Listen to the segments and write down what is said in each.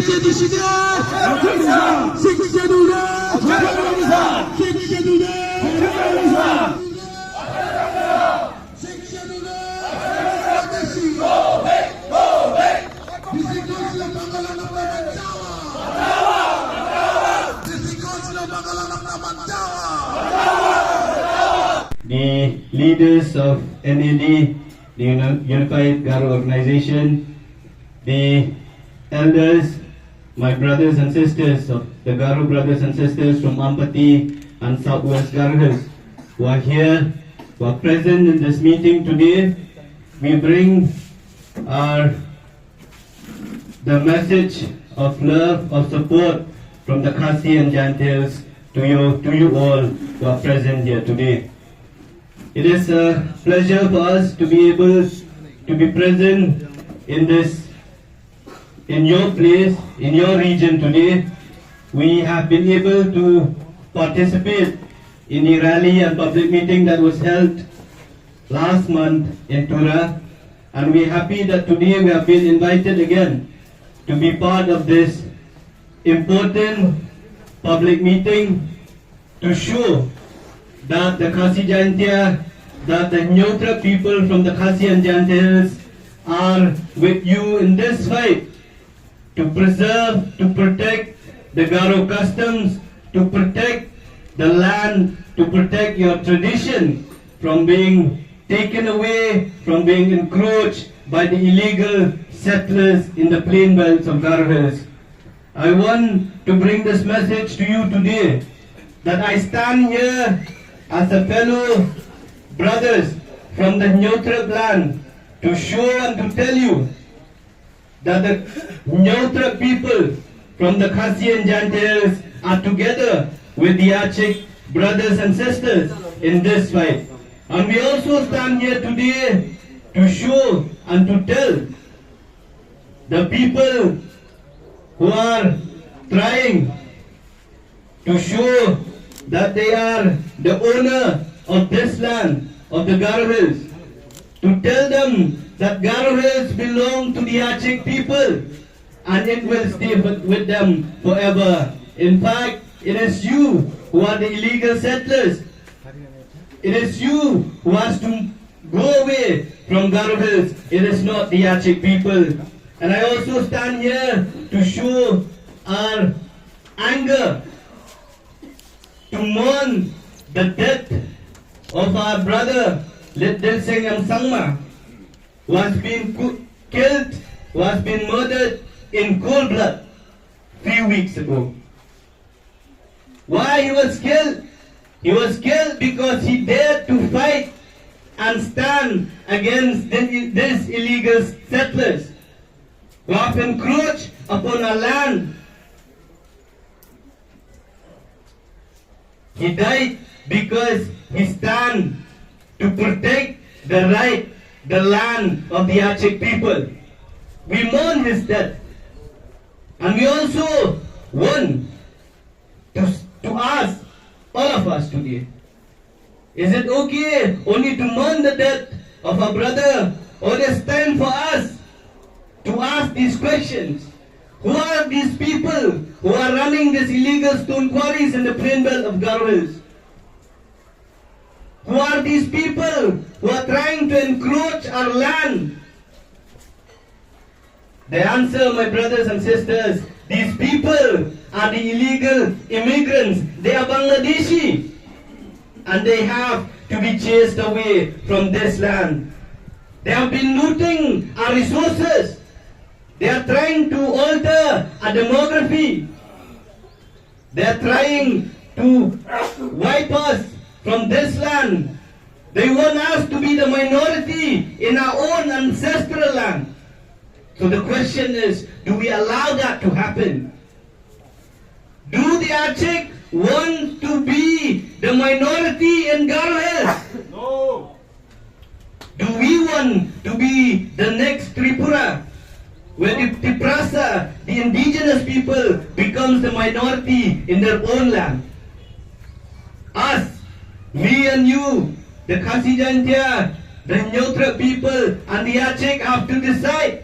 The leaders of NAD, the Unified Garo Organization, the elders, my brothers and sisters of the Garo brothers and sisters from Ampati and Southwest Garo Hills who are here, who are present in this meeting today. We bring the message of love, of support from the Khasi and Jaintia Hills to you all who are present here today. It is a pleasure for us to be able to be present in your place, in your region today. We have been able to participate in the rally and public meeting that was held last month in Tura, and we are happy that today we have been invited again to be part of this important public meeting to show that the Khasi-Jaintia, that the Nyotra people from the Khasi and Jaintia Hills are with you in this fight to preserve, to protect the Garo customs, to protect the land, to protect your tradition from being taken away, from being encroached by the illegal settlers in the plain belts of Garo Hills. I want to bring this message to you today, that I stand here as a fellow brothers from the Nyotra clan to show and to tell you that the Nyotra people from the Khasi and Jaintia Hills are together with the Chik brothers and sisters in this fight. And we also stand here today to show and to tell the people who are trying to show that they are the owner of this land, of the Garo Hills, to tell them that Garo Hills belong to the Chik people and it will stay with them forever. In fact, it is you who are the illegal settlers. It is you who has to go away from Garo Hills. It is not the Chik people. And I also stand here to show our anger, to mourn the death of our brother Little Singh and Sangma, who has been killed, who has been murdered in cold blood 3 weeks ago. Why he was killed? He was killed because he dared to fight and stand against these illegal settlers who have encroached upon our land. He died because he stand to protect the right, the land of the Chik people. We mourn his death. And we also want to ask all of us today, is it okay only to mourn the death of our brother, or it's time for us to ask these questions? Who are these people who are running these illegal stone quarries in the plain belt of Garo Hills? Who are these people who are trying to encroach our land? The answer, my brothers and sisters, these people are the illegal immigrants. They are Bangladeshi. And they have to be chased away from this land. They have been looting our resources. They are trying to alter our demography. They are trying to wipe us from this land. They want us to be the minority in our own ancestral land. So the question is, do we allow that to happen? Do the Chik want to be the minority in Garo Hills? No. Do we want to be the next Tripura, where the Tiprasa, the indigenous people, becomes the minority in their own land? Us, me and you, the Khasi-Jaintia, the Nyotra people and the Chik have to decide.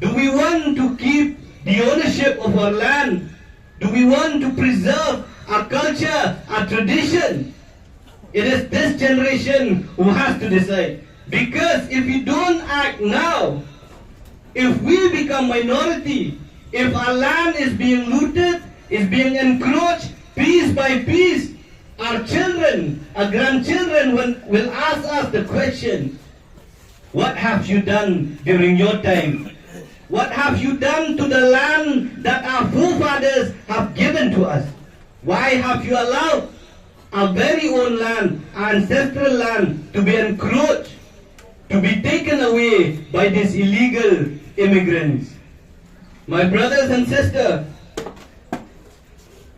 Do we want to keep the ownership of our land? Do we want to preserve our culture, our tradition? It is this generation who has to decide. Because if we don't act now, if we become minority, if our land is being looted, is being encroached piece by piece, our children, our grandchildren will ask us the question, what have you done during your time? What have you done to the land that our forefathers have given to us? Why have you allowed our very own land, our ancestral land, to be encroached, to be taken away by these illegal immigrants? My brothers and sisters,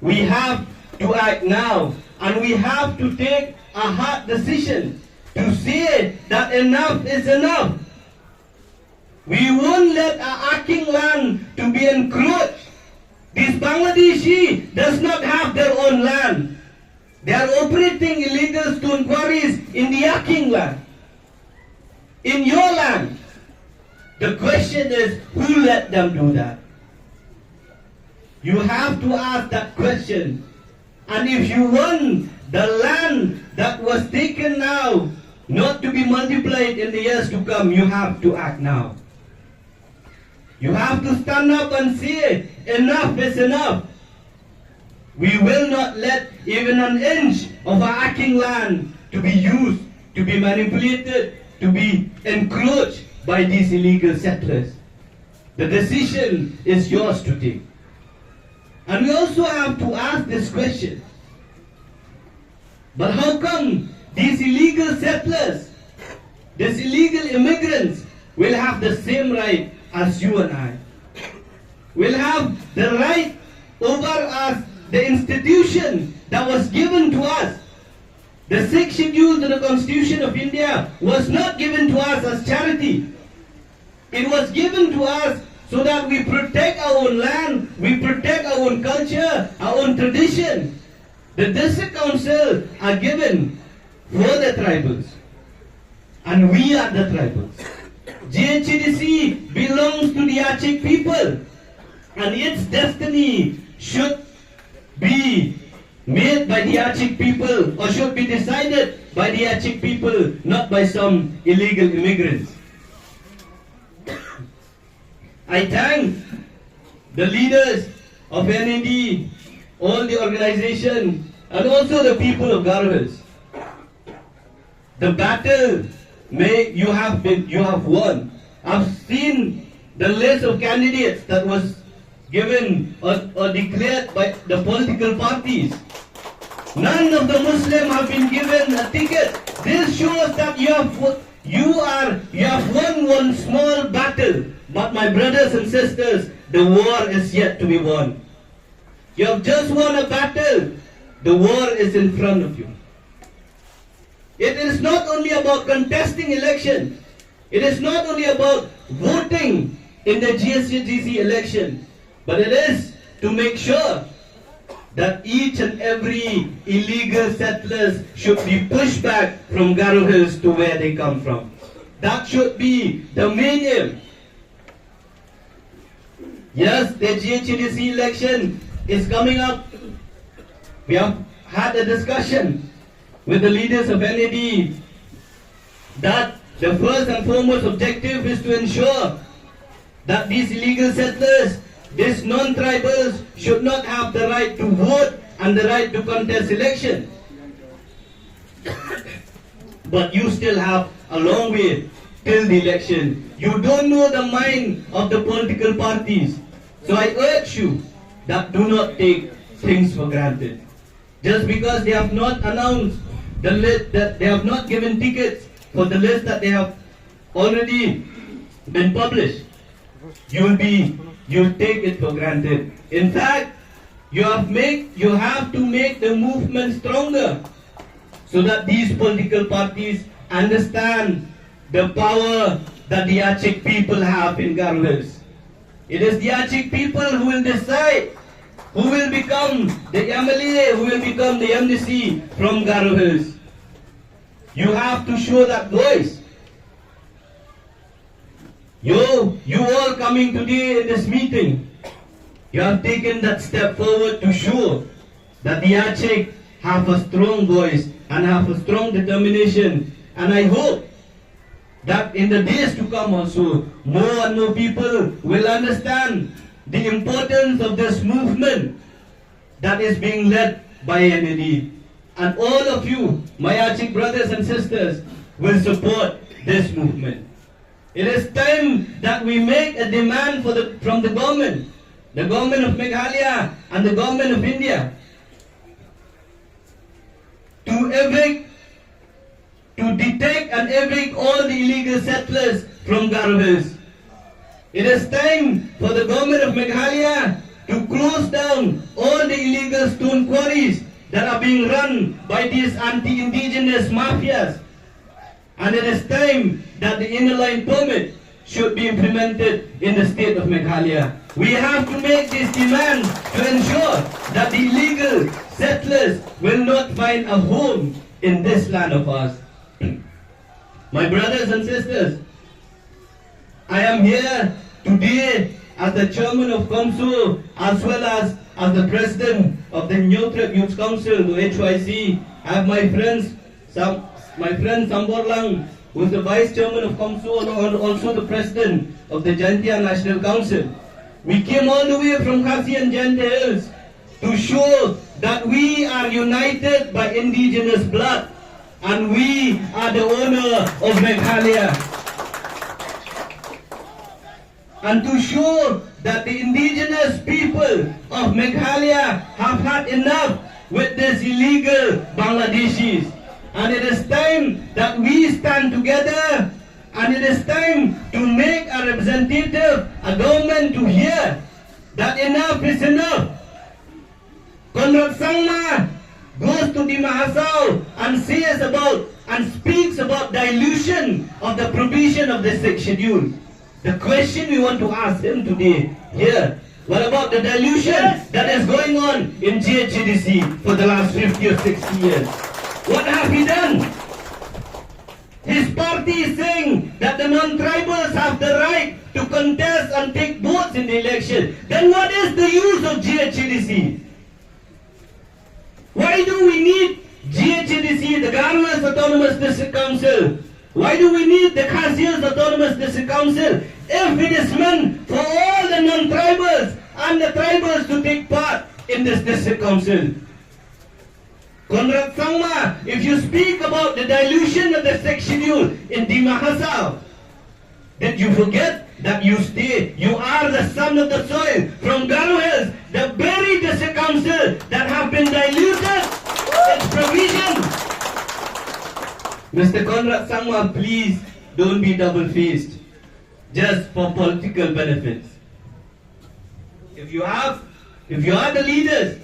we have to act now, and we have to take a hard decision to say that enough is enough. We won't let our Aking land to be encroached. These Bangladeshi does not have their own land. They are operating illegal stone quarries in the Aking land. In your land. The question is, who let them do that? You have to ask that question. And if you want the land that was taken now not to be multiplied in the years to come, you have to act now. You have to stand up and say, enough is enough. We will not let even an inch of our Aking land to be used, to be manipulated, to be encroached by these illegal settlers. The decision is yours to take. And we also have to ask this question. But how come these illegal settlers, these illegal immigrants will have the same right as you and I? Will have the right over us, the institution that was given to us. The sixth schedule to the Constitution of India was not given to us as charity. It was given to us so that we protect our own land, we protect our own culture, our own tradition. The district council are given for the tribals, and we are the tribals. GHCDC belongs to the Achik people, and its destiny should be made by the Achik people, or should be decided by the Achik people, not by some illegal immigrants. I thank the leaders of NAD, all the organization, and also the people of Garo Hills. The battle you have won. I've seen the list of candidates that was given or declared by the political parties. None of the Muslims have been given a ticket. This shows that you have won one small battle. But my brothers and sisters, the war is yet to be won. You have just won a battle. The war is in front of you. It is not only about contesting election. It is not only about voting in the GSCGC election. But it is to make sure that each and every illegal settlers should be pushed back from Garo Hills to where they come from. That should be the main aim. Yes, the GHCDC election is coming up. We have had a discussion with the leaders of NAD that the first and foremost objective is to ensure that these illegal settlers, these non-tribals, should not have the right to vote and the right to contest election. But you still have a long way till the election. You don't know the mind of the political parties. So I urge you that do not take things for granted. Just because they have not announced the list, that they have not given tickets for the list that they have already been published, you'll take it for granted. In fact, you have to make the movement stronger so that these political parties understand the power that the Achik people have in Garo Hills. It is the Achik people who will decide who will become the MLA, who will become the MDC from Garo Hills. You have to show that voice. You all coming today in this meeting, You have taken that step forward to show that the Aceh have a strong voice and have a strong determination. And I hope that in the days to come also, more and more people will understand the importance of this movement that is being led by NAD. And all of you, my Aceh brothers and sisters, will support this movement. It is time that we make a demand from the government of Meghalaya and the government of India, to detect and evict all the illegal settlers from Garo Hills. It is time for the government of Meghalaya to close down all the illegal stone quarries that are being run by these anti-indigenous mafias. And it is time that the inner line permit should be implemented in the state of Meghalaya. We have to make this demand to ensure that the illegal settlers will not find a home in this land of ours. My brothers and sisters, I am here today as the chairman of COMSO as well as the president of the Neutral Youth Council, the HYC. I have my friend Samborlang, who is the vice chairman of COMSO and also the president of the Jaintia National Council. We came all the way from Khasi-Jaintia Hills to show that we are united by indigenous blood and we are the owner of Meghalaya. And to show that the indigenous people of Meghalaya have had enough with these illegal Bangladeshis. And it is time that we stand together, and it is time to make a representative, a government to hear that enough is enough. Conradko goes to the Mahasau and says about and speaks about dilution of the provision of the 6th schedule. The question we want to ask him today here, what about the dilution that is going on in GHDC for the last 50 or 60 years? What have he done? His party is saying that the non-tribals have the right to contest and take votes in the election. Then what is the use of GHDC? Why do we need GHDC, the Government's Autonomous District Council? Why do we need the Khasi Hills Autonomous District Council if it is meant for all the non-tribals and the tribals to take part in this district council? Conradko, if you speak about the dilution of the 6th schedule in the Mahasau, did you forget that you are the son of the soil from Garo Hills, the very district council that have been diluted its provision? Mr. Conradko, please don't be double-faced just for political benefits. If you are the leaders,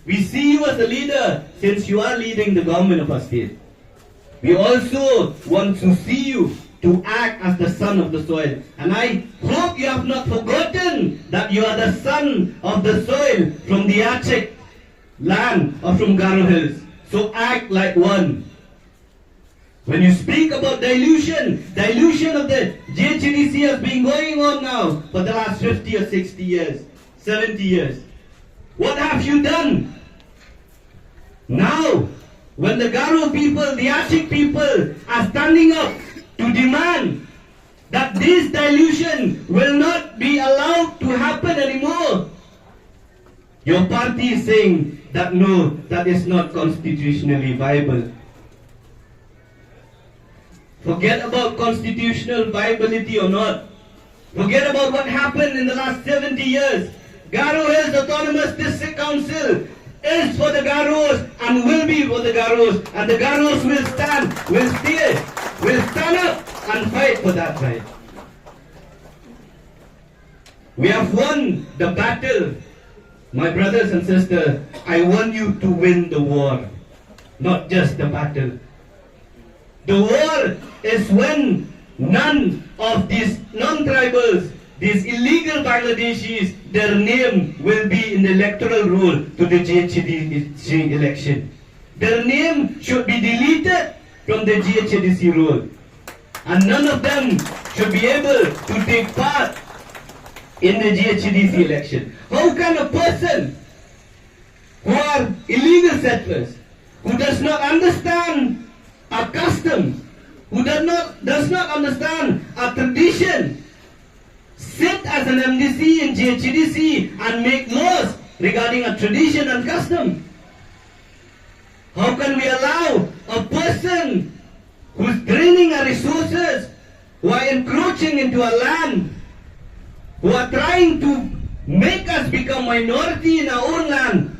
we see you as a leader since you are leading the government of our state. We also want to see you to act as the son of the soil. And I hope you have not forgotten that you are the son of the soil from the Aceh land or from Garo Hills. So act like one. When you speak about dilution of the GHDC has been going on now for the last 50 or 60 years, 70 years. What have you done? Now, when the Garo people, the Aceh people are standing up to demand that this dilution will not be allowed to happen anymore, your party is saying that no, that is not constitutionally viable. Forget about constitutional viability or not. Forget about what happened in the last 70 years. Garo Hills Autonomous District Council is for the Garos and will be for the Garos, and the Garos will stand up and fight for that right. We have won the battle. My brothers and sisters, I want you to win the war, not just the battle. The war is when none of these non-tribals, these illegal Bangladeshis, their name will be in the electoral roll to the GHDC election. Their name should be deleted from the GHDC roll. And none of them should be able to take part in the GHDC election. How can a person who are illegal settlers, who does not understand our customs, who does not understand our tradition, sit as an MDC in GHDC and make laws regarding our tradition and custom? How can we allow a person who is draining our resources, who are encroaching into our land, who are trying to make us become minority in our own land,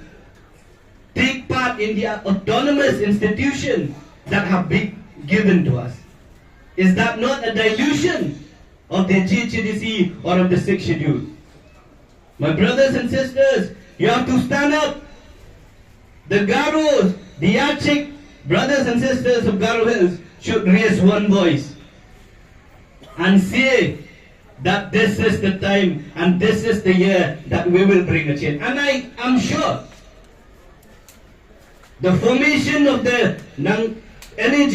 take part in the autonomous institutions that have been given to us? Is that not a dilution of the GHDC or of the 6th schedule? My brothers and sisters, you have to stand up. The Garos, the Yachik brothers and sisters of Garo Hills should raise one voice and say that this is the time and this is the year that we will bring a change. And I am sure the formation of the NAD,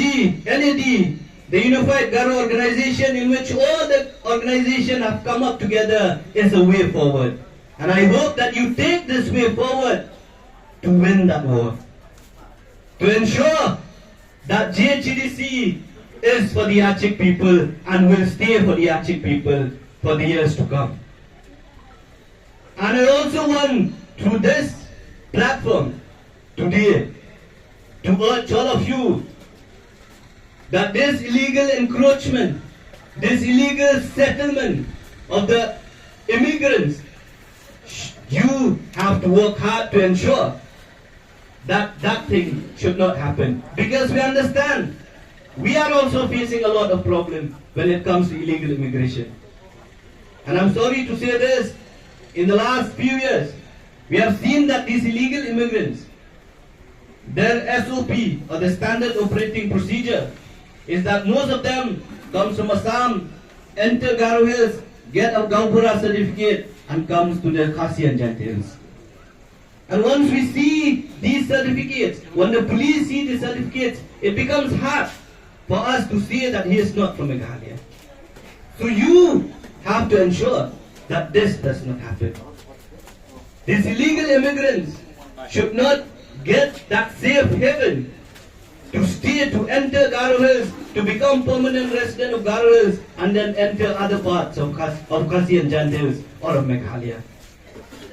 the Unified Garo Organization, in which all the organizations have come up together, is a way forward. And I hope that you take this way forward to win that war, to ensure that GHDC is for the Yachik people and will stay for the Yachik people for the years to come. And I also want, through this platform today, to urge all of you that this illegal encroachment, this illegal settlement of the immigrants, you have to work hard to ensure that that thing should not happen. Because we understand, we are also facing a lot of problems when it comes to illegal immigration. And I'm sorry to say this, in the last few years, we have seen that these illegal immigrants, their SOP, or the standard operating procedure, is that most of them comes from Assam, enter Garo Hills, get a Gaupura certificate, and comes to the Khasi-Jaintia Hills. And once we see these certificates, when the police see the certificates, it becomes hard for us to say that he is not from Meghalaya. So you have to ensure that this does not happen. These illegal immigrants should not get that safe haven to stay, to enter Garo Hills, to become permanent resident of Garo Hills, and then enter other parts of Khasi-Jaintia Hills or of Meghalaya.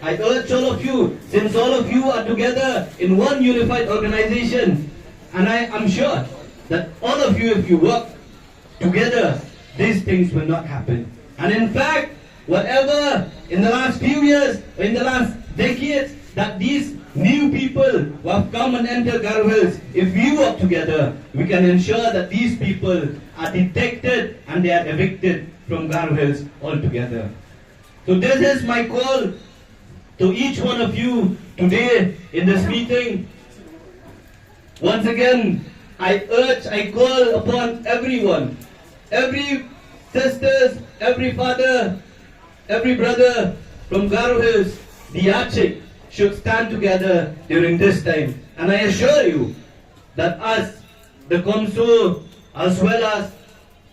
I urge all of you, since all of you are together in one unified organization, and I am sure that all of you, if you work together, these things will not happen. And in fact, whatever in the last few years, in the last decades, that these new people who have come and entered Garo Hills, if we work together, we can ensure that these people are detected and they are evicted from Garo Hills altogether. So this is my call to each one of you today in this meeting. Once again, I call upon everyone, every sisters, every father, every brother from Garo Hills, the Yachik, should stand together during this time. And I assure you that us, the Komso, as well as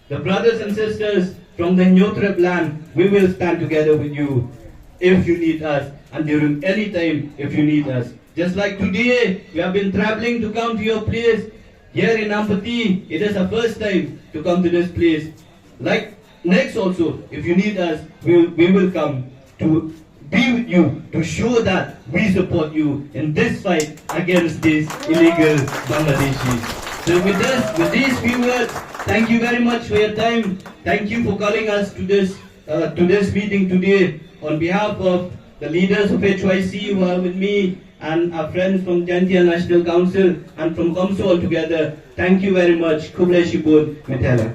the brothers and sisters from the Nyotrep land, we will stand together with you if you need us, and during any time if you need us. Just like today, we have been traveling to come to your place here in Ampati. It is our first time to come to this place. Like next also, if you need us, we will come to be with you, to show that we support you in this fight against these illegal Bangladeshis. So with these few words, thank you very much for your time. Thank you for calling us to this meeting today. On behalf of the leaders of HYC who are with me, and our friends from Jaintia National Council and from Komso altogether, thank you very much. Kublai Shibud Metela.